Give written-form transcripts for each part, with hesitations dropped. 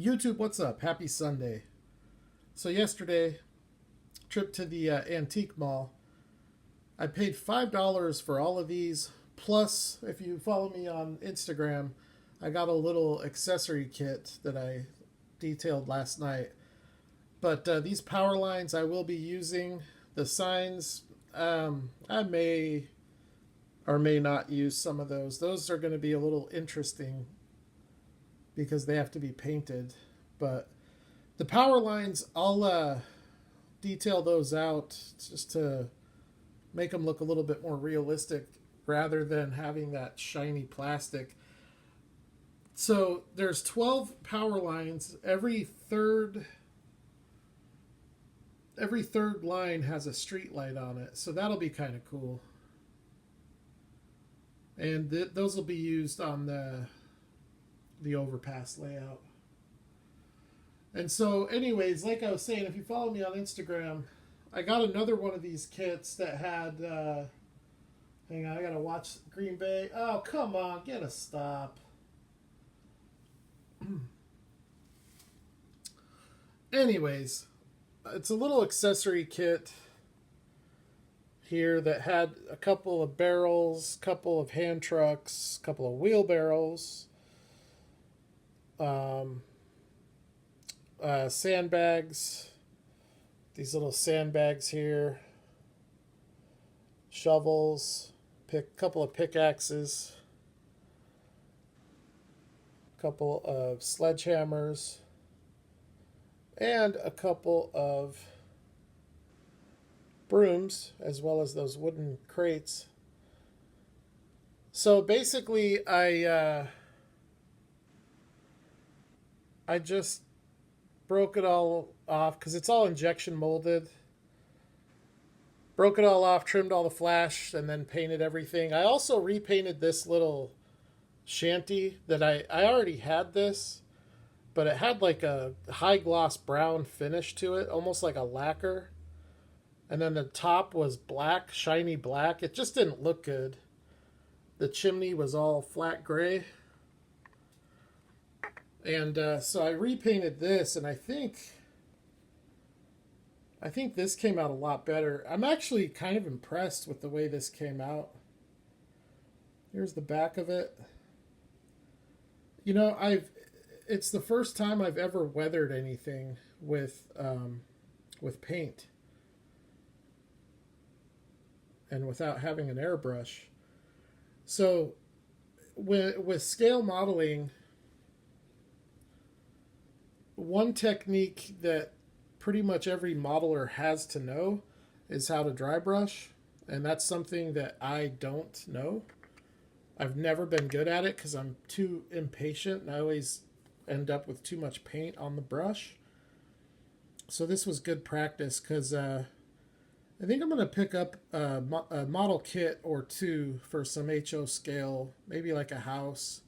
YouTube, what's up? Happy Sunday. So yesterday, trip to the antique mall. I paid $5 for all of these. Plus, if you follow me on Instagram, I got a little accessory kit that I detailed last night. But these power lines I will be using. The signs, I may or may not use some of those. Those are going to be a little interesting because they have to be painted. But the power lines, I'll detail those out just to make them look a little bit more realistic rather than having that shiny plastic. So there's 12 power lines. Every third line has a street light on it. So that'll be kind of cool. And those will be used on the overpass layout. And so, anyways, like I was saying, if you follow me on Instagram, I got another one of these kits that had. Hang on, I gotta watch Green Bay. Oh, come on, get a stop. Anyways, it's a little accessory kit here that had a couple of barrels, couple of hand trucks, couple of wheelbarrows, um, sandbags, these little sandbags here, shovels, couple of pickaxes, couple of sledgehammers, and a couple of brooms, as well as those wooden crates. So basically, I just broke it all off because it's all injection molded. Broke it all off, trimmed all the flash, and then painted everything. I also repainted this little shanty that I already had this, but it had like a high gloss brown finish to it, almost like a lacquer. And then the top was black, shiny black. It just didn't look good. The chimney was all flat gray. And so I repainted this, and I think this came out a lot better. I'm actually kind of impressed with the way this came out. Here's the back of it. You know, it's the first time I've ever weathered anything with paint and without having an airbrush. So with scale modeling, one technique that pretty much every modeler has to know is how to dry brush, and that's something that I don't know. I've never been good at it because I'm too impatient and I always end up with too much paint on the brush. So this was good practice because I think I'm going to pick up a model kit or two for some HO scale, maybe like a house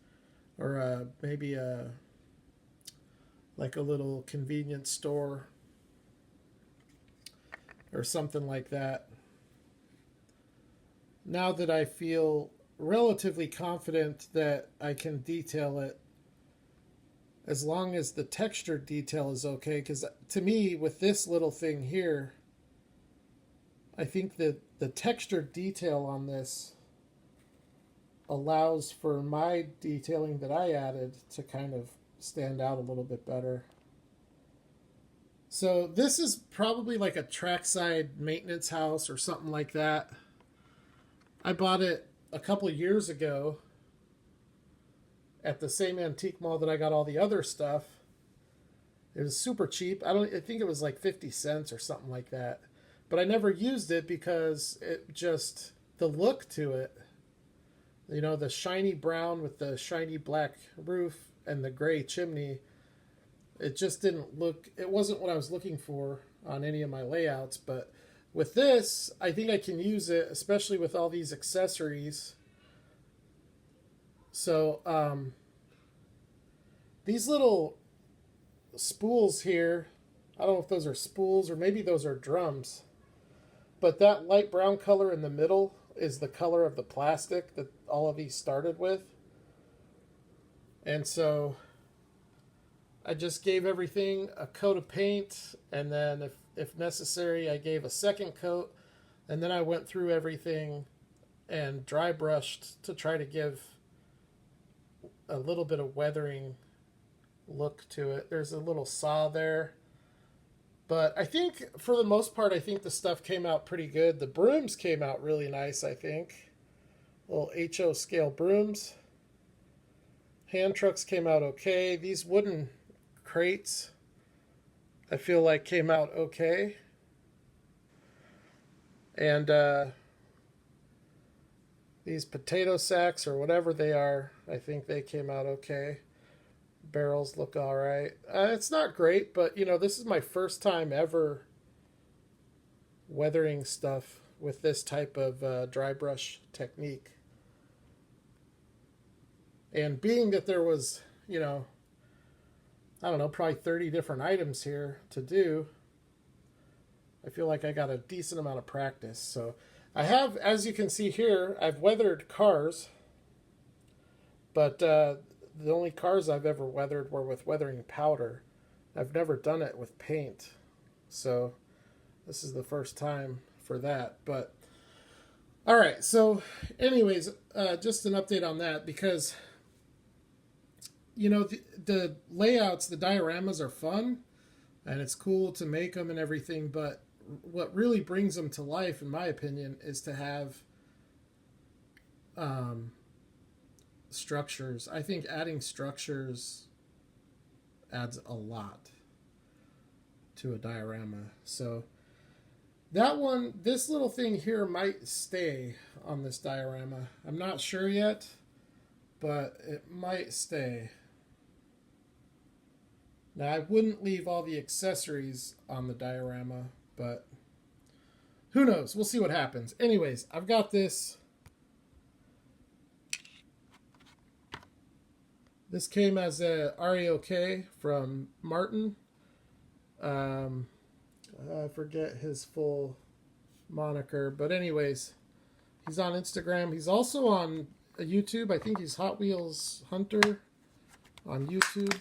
or maybe like a little convenience store or something like that. Now that I feel relatively confident that I can detail it, as long as the texture detail is okay, because to me, with this little thing here, I think that the texture detail on this allows for my detailing that I added to kind of stand out a little bit better. So this is probably like a trackside maintenance house or something like that. I bought it a couple of years ago at the same antique mall that I got all the other stuff. It was super cheap. I think it was like 50 cents or something like that. But I never used it because it just, the look to it, you know, the shiny brown with the shiny black roof and the gray chimney, it just didn't look, it wasn't what I was looking for on any of my layouts. But with this, I think I can use it, especially with all these accessories. So these little spools here, I don't know if those are spools or maybe those are drums. But that light brown color in the middle is the color of the plastic that all of these started with. And so I just gave everything a coat of paint, and then if necessary, I gave a second coat, and then I went through everything and dry brushed to try to give a little bit of weathering look to it. There's a little saw there. But I think, for the most part, I think the stuff came out pretty good. The brooms came out really nice, I think. Little HO scale brooms. Hand trucks came out okay. These wooden crates, I feel like, came out okay. And these potato sacks, or whatever they are, I think they came out okay. Barrels look all right. It's not great, but this is my first time ever weathering stuff with this type of dry brush technique. And being that there was, I don't know, probably 30 different items here to do, I feel like I got a decent amount of practice. So I have, as you can see here, I've weathered cars, but the only cars I've ever weathered were with weathering powder. I've never done it with paint. So this is the first time for that. But all right, so anyways, just an update on that, because the layouts, the dioramas are fun, and it's cool to make them and everything, but what really brings them to life, in my opinion, is to have structures. I think adding structures adds a lot to a diorama. So that one, this little thing here might stay on this diorama. I'm not sure yet, but it might stay. Now, I wouldn't leave all the accessories on the diorama, but who knows? We'll see what happens. Anyways, I've got this. This came as a RAOK from Martin. I forget his full moniker, but anyways, he's on Instagram. He's also on YouTube. I think he's Hot Wheels Hunter on YouTube.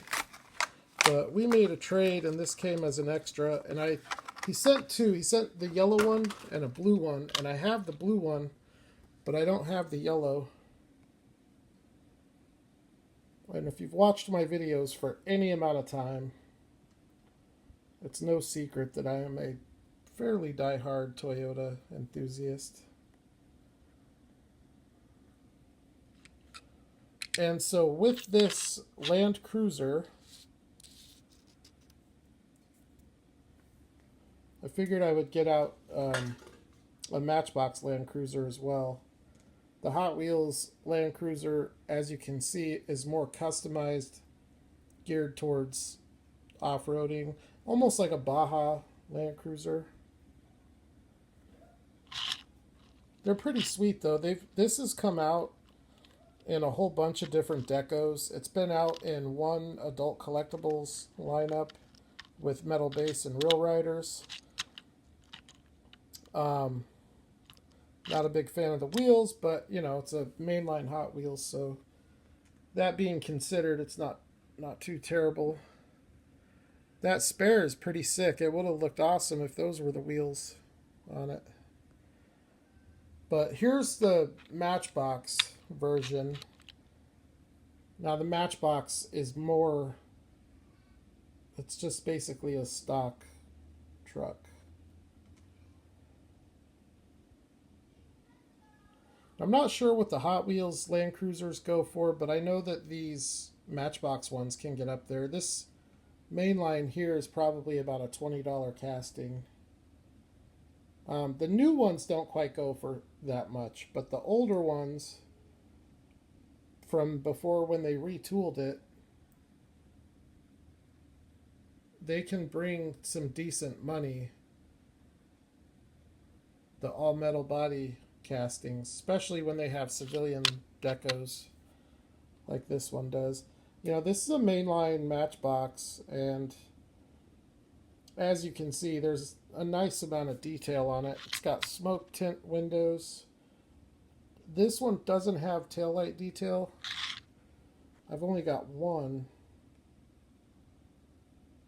But we made a trade, and this came as an extra. And he sent two. He sent the yellow one and a blue one, and I have the blue one, but I don't have the yellow. And if you've watched my videos for any amount of time, it's no secret that I am a fairly diehard Toyota enthusiast. And so with this Land Cruiser, I figured I would get out a Matchbox Land Cruiser as well. The Hot Wheels Land Cruiser, as you can see, is more customized, geared towards off-roading, almost like a Baja Land Cruiser. They're pretty sweet, though. This has come out in a whole bunch of different decos. It's been out in one adult collectibles lineup with Metal Base and Real Riders. Not a big fan of the wheels, but it's a mainline Hot Wheels, so that being considered, it's not too terrible. That spare is pretty sick. It would have looked awesome if those were the wheels on it. But here's the Matchbox version. Now the Matchbox is more, it's just basically a stock truck. I'm not sure what the Hot Wheels Land Cruisers go for, but I know that these Matchbox ones can get up there. This mainline here is probably about a $20 casting. The new ones don't quite go for that much, but the older ones from before, when they retooled it, they can bring some decent money. The all-metal body castings, especially when they have civilian decos like this one does. This is a mainline Matchbox, and as you can see, there's a nice amount of detail on it. It's got smoke tint windows. This one doesn't have taillight detail. I've only got one.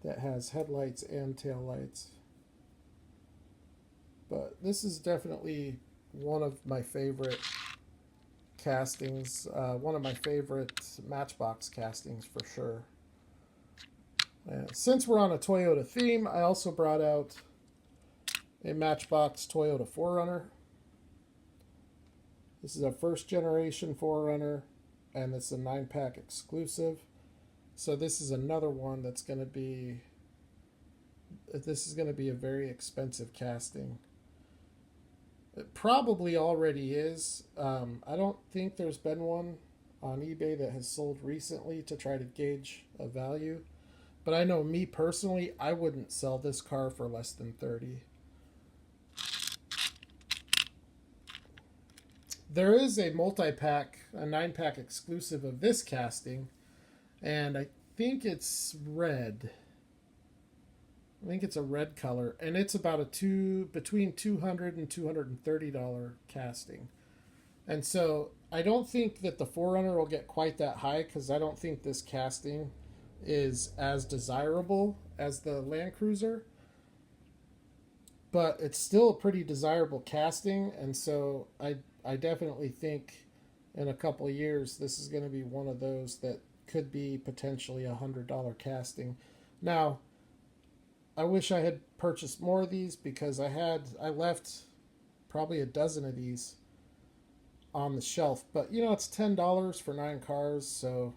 that has headlights and taillights. But this is definitely one of my favorite castings, one of my favorite Matchbox castings for sure. Since we're on a Toyota theme, I also brought out a Matchbox Toyota 4Runner. This is a first generation 4Runner, and it's a 9-pack exclusive. So this is another one that's going to be, this is going to be a very expensive casting. It probably already is. I don't think there's been one on eBay that has sold recently to try to gauge a value. But I know me personally, I wouldn't sell this car for less than $30. There is a multi-pack, a 9-pack exclusive of this casting, and I think it's red. I think it's a red color, and it's about between $200 and $230 casting. And so I don't think that the 4Runner will get quite that high, because I don't think this casting is as desirable as the Land Cruiser. But it's still a pretty desirable casting, and so I definitely think in a couple of years this is going to be one of those that could be potentially $100 casting. Now, I wish I had purchased more of these, because I left probably a dozen of these on the shelf. But you know, it's $10 for 9 cars, so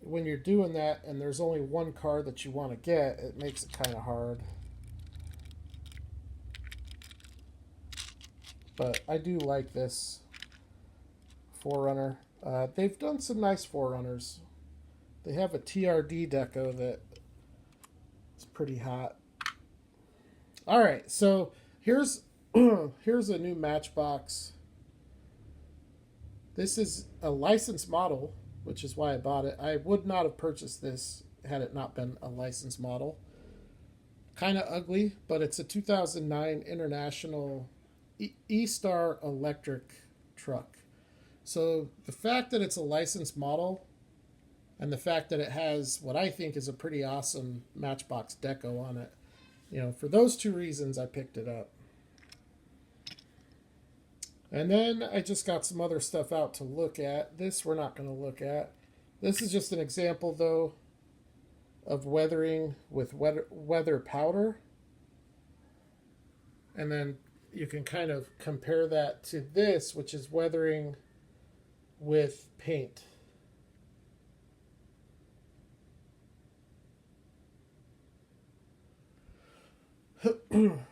when you're doing that and there's only one car that you want to get, it makes it kind of hard. But I do like this 4Runner. They've done some nice 4Runners. They have a TRD deco that is pretty hot. All right, so here's here's a new Matchbox. This is a licensed model, which is why I bought it. I would not have purchased this had it not been a licensed model. Kind of ugly, but it's a 2009 International E-Star electric truck. So the fact that it's a licensed model, and the fact that it has what I think is a pretty awesome Matchbox deco on it, you know, for those two reasons I picked it up. And then I just got some other stuff out to look at. This we're not going to look at. This is just an example, though, of weathering with weather powder. And then you can kind of compare that to this, which is weathering with paint.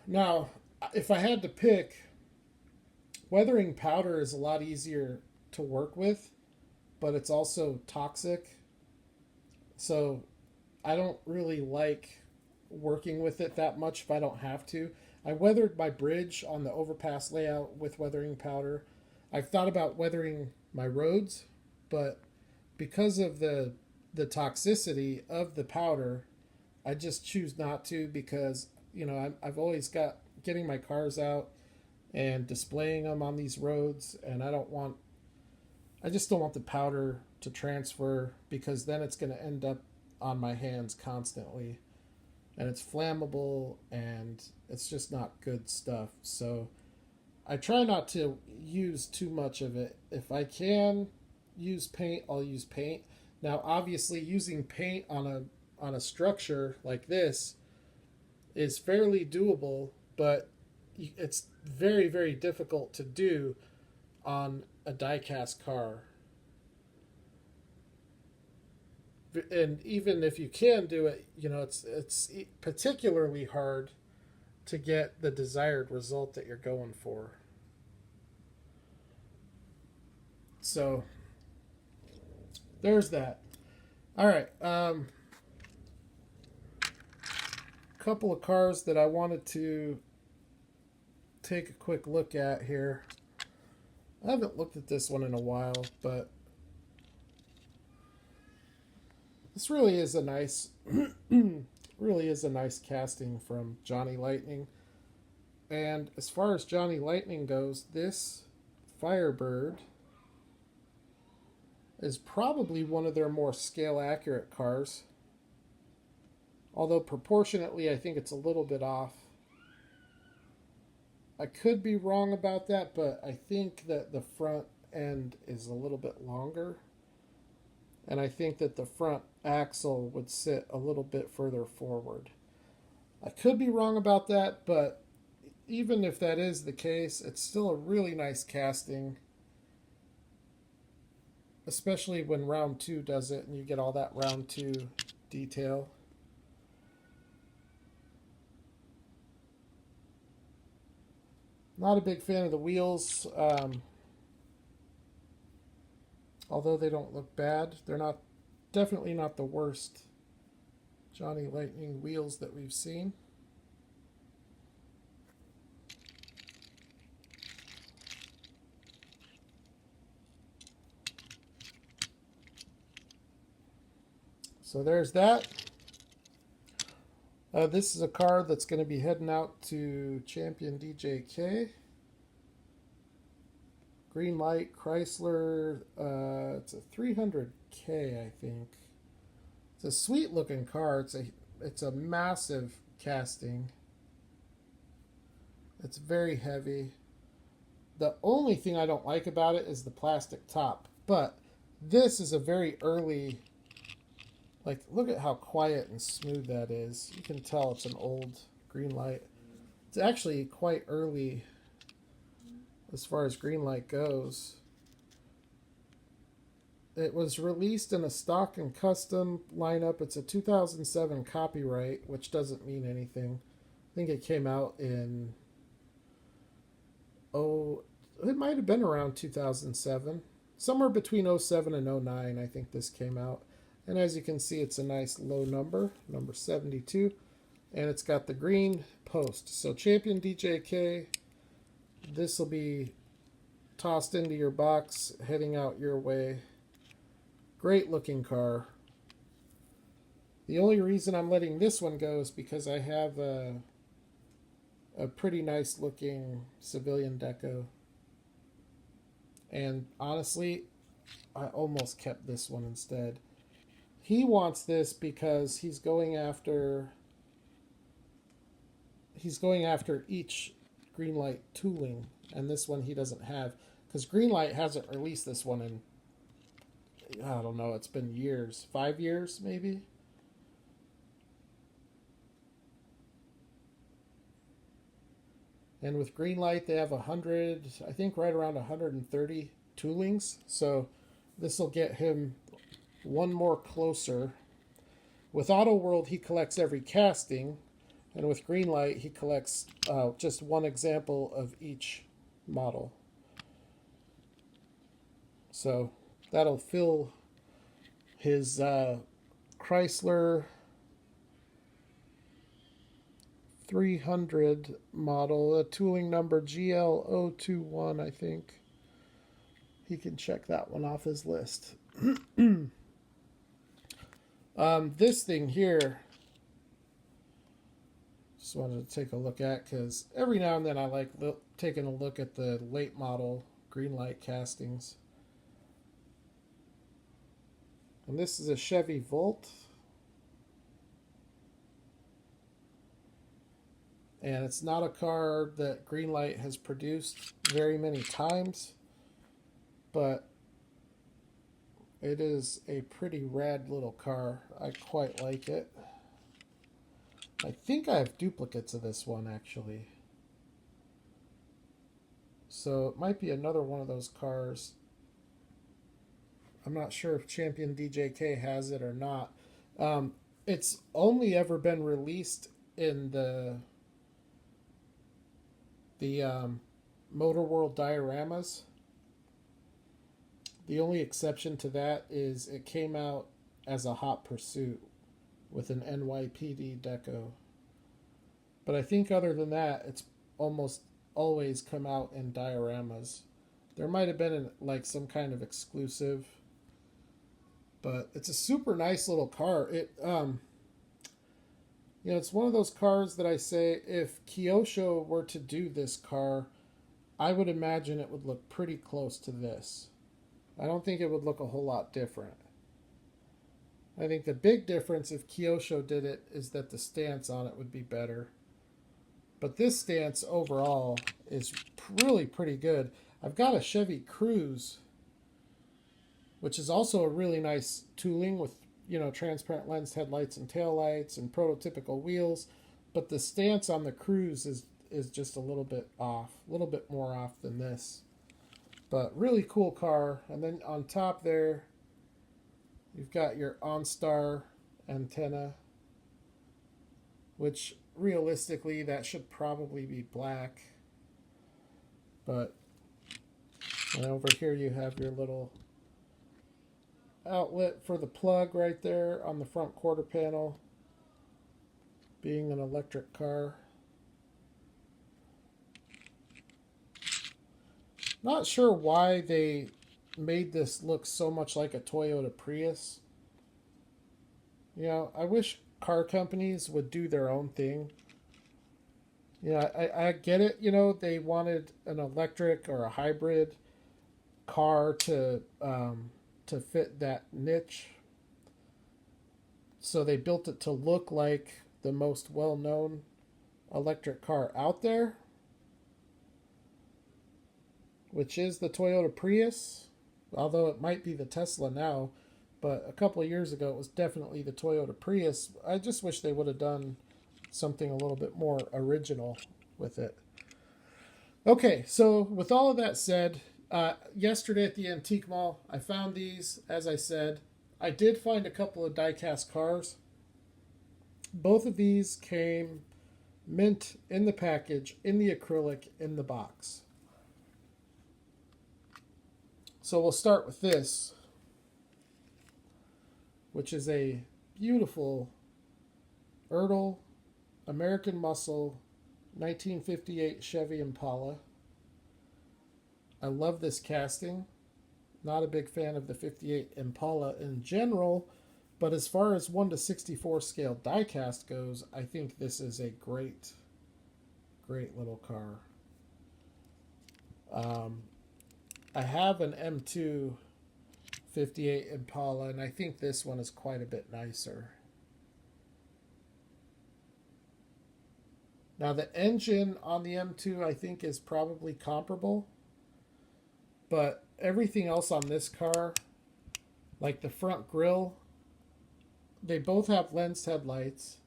Now, if I had to pick, weathering powder is a lot easier to work with, but it's also toxic. So I don't really like working with it that much if I don't have to. I weathered my bridge on the overpass layout with weathering powder. I've thought about weathering my roads, but because of the toxicity of the powder, I just choose not to, because you know I've always got getting my cars out and displaying them on these roads, and I just don't want the powder to transfer, because then it's going to end up on my hands constantly, and it's flammable, and it's just not good stuff. So I try not to use too much of it. If I can use paint, I'll use paint. Now, obviously, using paint on a structure like this is fairly doable, but it's very, very difficult to do on a die-cast car. And even if you can do it, you know, it's particularly hard to get the desired result that you're going for. So there's that. All right, couple of cars that I wanted to take a quick look at here. I haven't looked at this one in a while, but this really is a nice really is a nice casting from Johnny Lightning. And as far as Johnny Lightning goes, this Firebird is probably one of their more scale accurate cars. Although proportionately, I think it's a little bit off. I could be wrong about that, but I think that the front end is a little bit longer. And I think that the front axle would sit a little bit further forward. I could be wrong about that, but even if that is the case, it's still a really nice casting, especially when round 2 does it and you get all that round 2 detail. Not a big fan of the wheels, although they don't look bad. They're not, definitely not the worst Johnny Lightning wheels that we've seen. So there's that. This is a car that's going to be heading out to Champion DJK. Green Light Chrysler. It's a 300K, I think. It's a sweet looking car. It's a massive casting. It's very heavy. The only thing I don't like about it is the plastic top. But this is a very early. Like, look at how quiet and smooth that is. You can tell it's an old Green Light. It's actually quite early as far as Green Light goes. It was released in a stock and custom lineup. It's a 2007 copyright, which doesn't mean anything. I think it came out in, it might have been around 2007. Somewhere between 07 and 09, I think this came out. And as you can see, it's a nice low number, number 72. And it's got the green post. So Champion DJK, this will be tossed into your box, heading out your way. Great looking car. The only reason I'm letting this one go is because I have a pretty nice looking civilian deco. And honestly, I almost kept this one instead. He wants this because he's going after each Greenlight tooling, and this one he doesn't have because Greenlight hasn't released this one in, I don't know, it's been years, 5 years maybe. And with Greenlight they have 100, I think right around 130 toolings, so this will get him one more closer. With Auto World, he collects every casting, and with Greenlight, he collects just one example of each model. So that'll fill his Chrysler 300 model, a tooling number GL021, I think. He can check that one off his list. This thing here, just wanted to take a look at because every now and then I like taking a look at the late model Greenlight castings. And this is a Chevy Volt. And it's not a car that Greenlight has produced very many times, but it is a pretty rad little car. I quite like it. I think I have duplicates of this one, actually. So it might be another one of those cars. I'm not sure if Champion DJK has it or not. It's only ever been released in the Motor World dioramas. The only exception to that is it came out as a Hot Pursuit with an NYPD deco. But I think other than that, it's almost always come out in dioramas. There might have been like some kind of exclusive, but it's a super nice little car. It's one of those cars that I say if Kyosho were to do this car, I would imagine it would look pretty close to this. I don't think it would look a whole lot different. I think the big difference if Kyosho did it is that the stance on it would be better. But this stance overall is really pretty good. I've got a Chevy Cruze, which is also a really nice tooling with, transparent lensed headlights and taillights and prototypical wheels. But the stance on the Cruze is just a little bit off, a little bit more off than this. But really cool car. And then on top there, you've got your OnStar antenna, which realistically that should probably be black. But and over here you have your little outlet for the plug right there on the front quarter panel, being an electric car. Not sure why they made this look so much like a Toyota Prius. I wish car companies would do their own thing. I get it. They wanted an electric or a hybrid car to fit that niche. So they built it to look like the most well-known electric car out there, which is the Toyota Prius, although it might be the Tesla now, but a couple of years ago it was definitely the Toyota Prius. I just wish they would have done something a little bit more original with it. Okay, so with all of that said, yesterday at the antique mall, I found these, as I said. I did find a couple of die-cast cars. Both of these came mint in the package, in the acrylic, in the box. So we'll start with this, which is a beautiful Ertl American Muscle 1958 Chevy Impala. I love this casting. Not a big fan of the 58 Impala in general, but as far as 1:64 scale diecast goes, I think this is a great little car. I have an M2 58 Impala, and I think this one is quite a bit nicer. Now the engine on the M2 I think is probably comparable, but everything else on this car, like the front grille, they both have lensed headlights,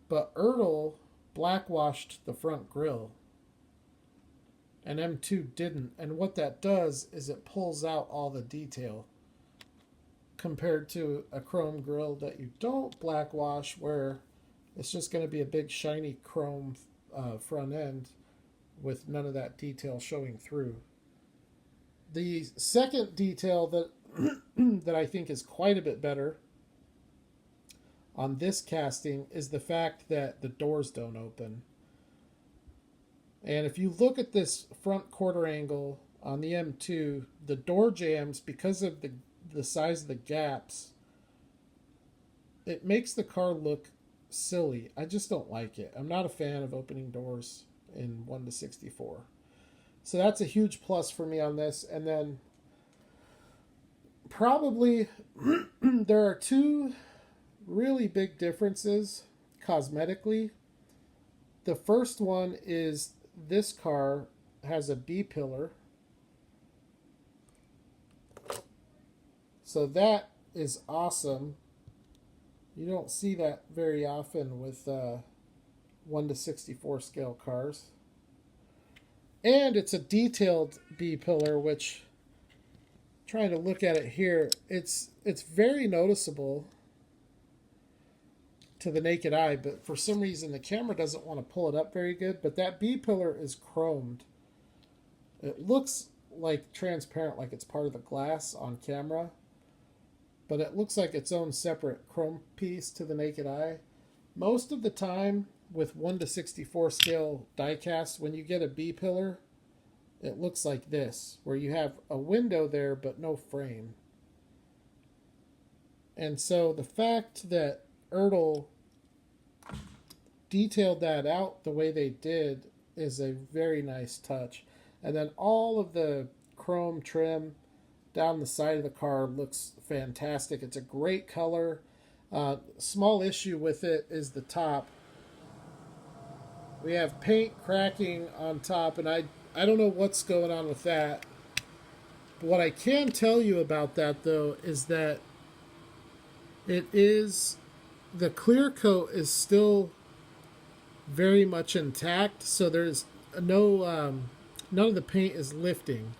but Ertl blackwashed the front grille and M2 didn't. And what that does is it pulls out all the detail compared to a chrome grille that you don't blackwash, where it's just going to be a big shiny chrome front end with none of that detail showing through. The second detail that that I think is quite a bit better on this casting is the fact that the doors don't open. And if you look at this front quarter angle on the M2, the door jambs, because of the size of the gaps, it makes the car look silly. I just don't like it. I'm not a fan of opening doors in 1:64. So that's a huge plus for me on this. And then probably there are two really big differences cosmetically. The first one is this car has a B-pillar. So that is awesome. You don't see that very often with 1:64 scale cars. And it's a detailed B-pillar, which, trying to look at it here, it's very noticeable to the naked eye, but for some reason the camera doesn't want to pull it up very good. But that B-pillar is chromed. It looks like transparent, like it's part of the glass on camera, but it looks like its own separate chrome piece to the naked eye. Most of the time with 1:64 scale diecast, when you get a B-pillar, it looks like this, where you have a window there but no frame. And so the fact that Ertl detailed that out the way they did is a very nice touch. And then all of the chrome trim down the side of the car looks fantastic. It's a great color. Small issue with it is the top. We have paint cracking on top, and I don't know what's going on with that. But what I can tell you about that, though, is that it is the clear coat is still very much intact, so there's no none of the paint is lifting.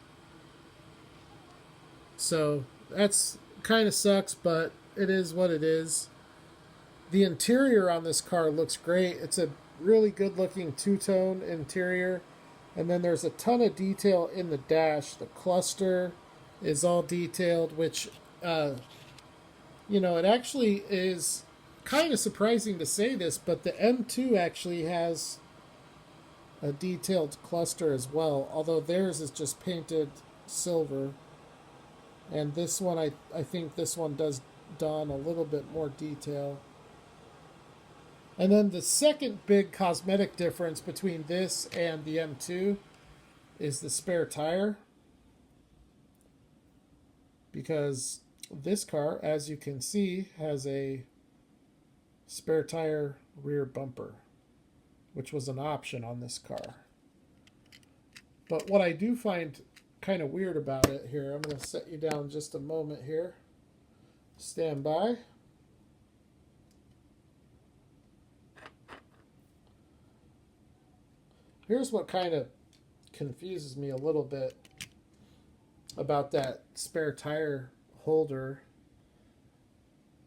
So that's kind of sucks, but it is what it is. The interior on this car looks great. It's a really good looking two-tone interior. And then there's a ton of detail in the dash. The cluster is all detailed, which, it actually is kind of surprising to say this, but the M2 actually has a detailed cluster as well, although theirs is just painted silver. And this one, I think this one does don a little bit more detail. And then the second big cosmetic difference between this and the M2 is the spare tire. Because this car, as you can see, has a spare tire rear bumper, which was an option on this car. But what I do find kind of weird about it here, I'm going to set you down just a moment here. Stand by. Here's what kind of confuses me a little bit about that spare tire holder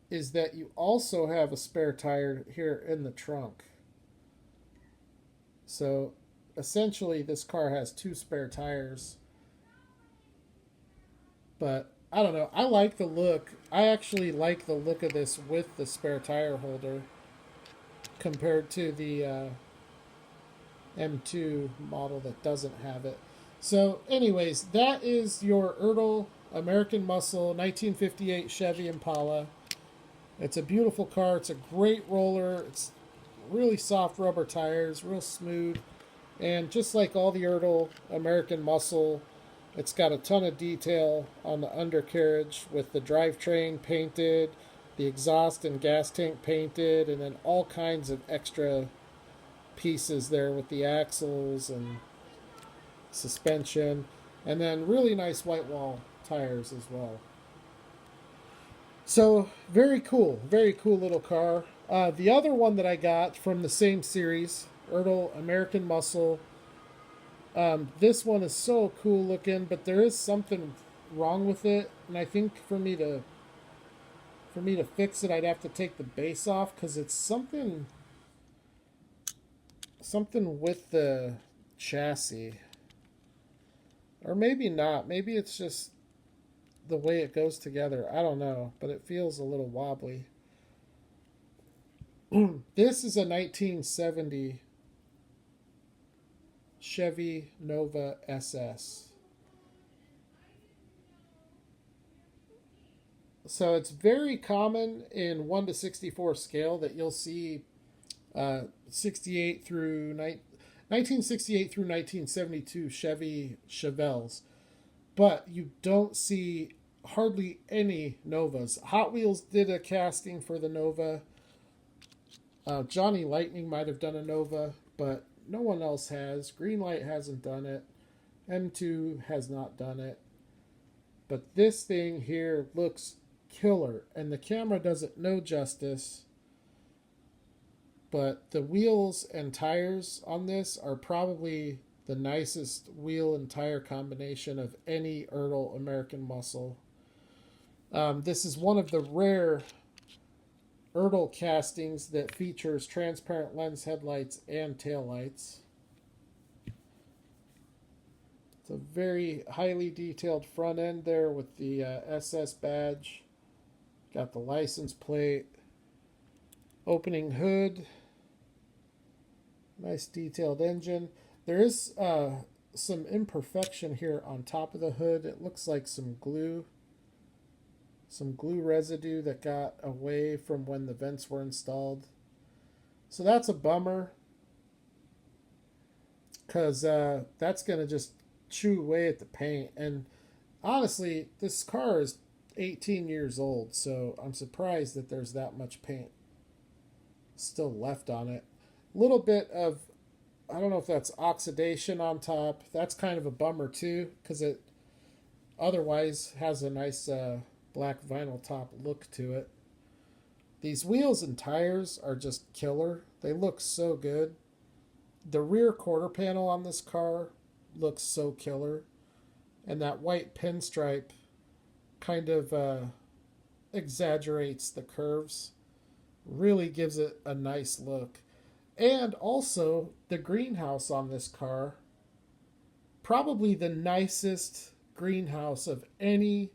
is that you also have a spare tire here in the trunk. So essentially this car has two spare tires. But I don't know. I like the look. I actually like the look of this with the spare tire holder compared to the M2 model that doesn't have it. So anyways, that is your Ertl American Muscle 1958 Chevy Impala. It's a beautiful car. It's a great roller. It's really soft rubber tires, real smooth. And just like all the Ertl American Muscle, it's got a ton of detail on the undercarriage with the drivetrain painted, the exhaust and gas tank painted, and then all kinds of extra pieces there with the axles and suspension, and then really nice white wall tires as well. So very cool little car. The other one that I got from the same series, Ertl American Muscle, this one is so cool looking, but there is something wrong with it, and I think for me to fix it, I'd have to take the base off because it's something with the chassis. Or maybe not. Maybe it's just the way it goes together. I don't know, but it feels a little wobbly. This is a 1970 Chevy Nova SS. So it's very common in 1 to 64 scale that you'll see 1968 through 1972 Chevy Chevelles, but you don't see hardly any Novas. Hot Wheels did a casting for the Nova. Johnny Lightning might have done a Nova, but no one else has. Greenlight hasn't done it. M2 has not done it. But this thing here looks killer, and the camera does it no justice. But the wheels and tires on this are probably the nicest wheel and tire combination of any Ertl American Muscle. This is one of the rare Ertl castings that features transparent lens headlights and taillights. It's a very highly detailed front end there with the SS badge. Got the license plate. Opening hood. Nice detailed engine. There is some imperfection here on top of the hood. It looks like some glue residue that got away from when the vents were installed. So that's a bummer, because that's going to just chew away at the paint. And honestly, this car is 18 years old, so I'm surprised that there's that much paint still left on it. A little bit of, I don't know if that's oxidation on top. That's kind of a bummer too, because it otherwise has a nice black vinyl top look to it. These wheels and tires are just killer. They look so good. The rear quarter panel on this car looks so killer. And that white pinstripe kind of exaggerates the curves. Really gives it a nice look. And also, the greenhouse on this car, probably the nicest greenhouse of any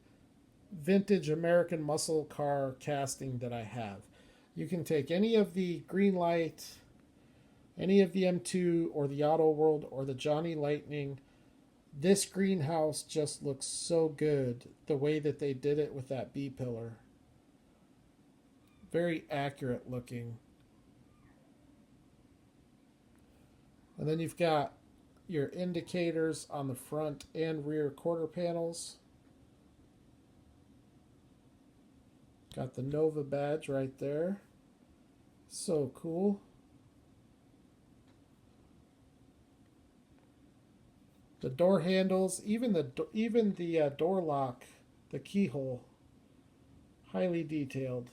vintage American muscle car casting that I have. You can take any of the Greenlight, any of the M2 or the Auto World or the Johnny Lightning. This greenhouse just looks so good the way that they did it with that B-pillar. Very accurate looking. And then you've got your indicators on the front and rear quarter panels. Got the Nova badge right there. So cool. The door handles, even the door lock, the keyhole, highly detailed.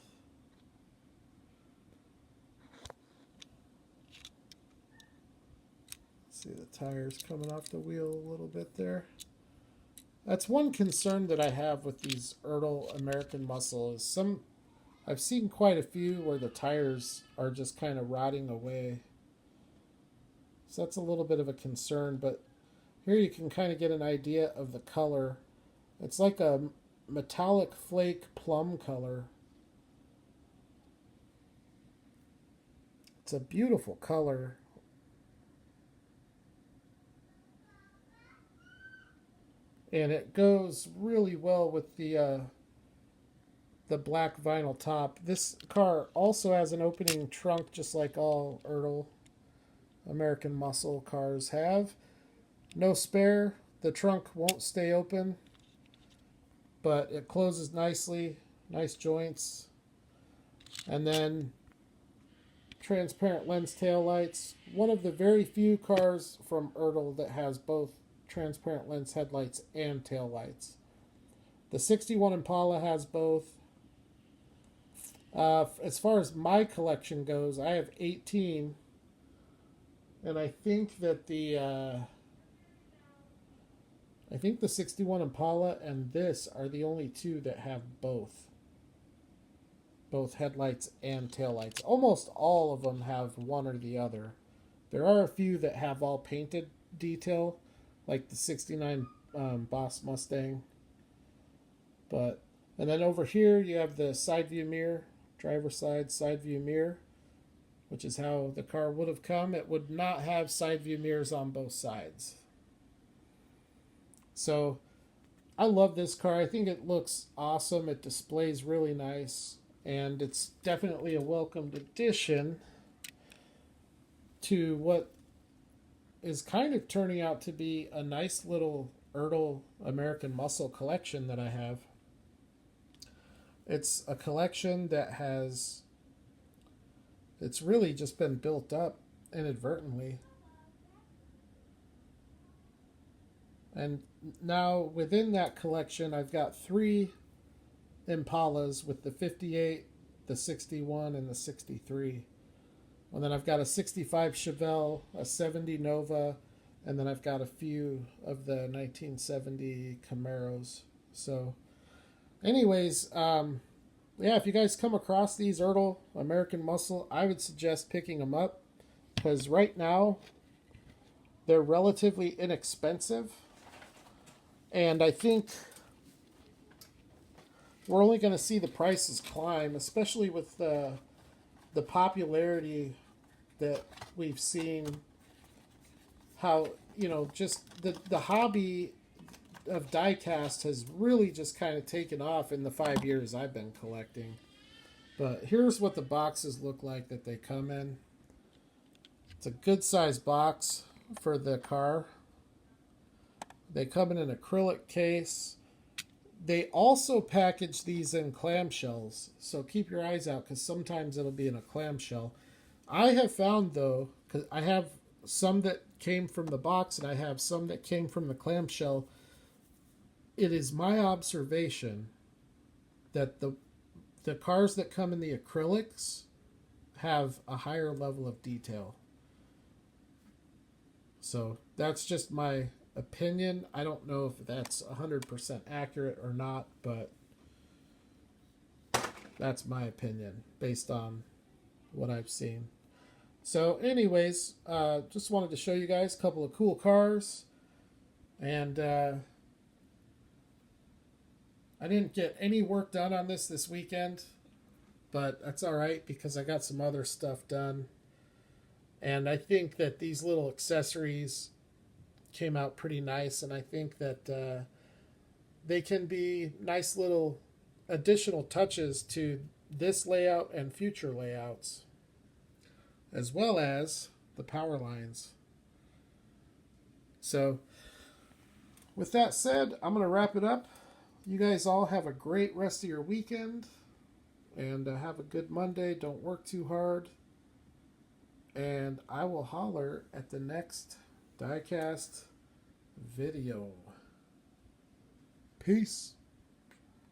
See the tires coming off the wheel a little bit there. That's one concern that I have with these Ertl American Muscle is I've seen quite a few where the tires are just kind of rotting away. So that's a little bit of a concern, but here you can kind of get an idea of the color. It's like a metallic flake plum color. It's a beautiful color. And it goes really well with the black vinyl top. This car also has an opening trunk just like all Ertl American Muscle cars have. No spare. The trunk won't stay open, but it closes nicely. Nice joints. And then transparent lens taillights. One of the very few cars from Ertl that has both transparent lens headlights and taillights. The 61 Impala has both. As far as my collection goes, I have 18. And I think that the 61 Impala and this are the only two that have both headlights and taillights. Almost all of them have one or the other. There are a few that have all painted detail, like the 69 Boss Mustang. And then over here you have the side view mirror, driver's side view mirror, which is how the car would have come. It would not have side view mirrors on both sides. So I love this car. I think it looks awesome. It displays really nice. And it's definitely a welcomed addition to what is kind of turning out to be a nice little Ertl American Muscle collection that I have. It's a collection that it's really just been built up inadvertently. And now within that collection, I've got 3 Impalas with the 58, the 61, and the 63. And then I've got a 65 Chevelle, a 70 Nova, and then I've got a few of the 1970 Camaros. So anyways, if you guys come across these Ertl American Muscle, I would suggest picking them up because right now they're relatively inexpensive. And I think we're only going to see the prices climb, especially with the popularity that we've seen. How, just the hobby of diecast has really just kind of taken off in the 5 years I've been collecting. But here's what the boxes look like that they come in. It's a good size box for the car. They come in an acrylic case. They also package these in clamshells, so keep your eyes out because sometimes it'll be in a clamshell. I have found though, because I have some that came from the box and I have some that came from the clamshell, it is my observation that the cars that come in the acrylics have a higher level of detail. So that's just my opinion. I don't know if that's 100% accurate or not, but that's my opinion based on what I've seen. So anyways, just wanted to show you guys a couple of cool cars. And I didn't get any work done on this weekend, but that's all right because I got some other stuff done. And I think that these little accessories came out pretty nice, and I think that they can be nice little additional touches to this layout and future layouts, as well as the power lines. So, with that said, I'm going to wrap it up. You guys all have a great rest of your weekend, and have a good Monday. Don't work too hard. And I will holler at the next diecast video. Peace.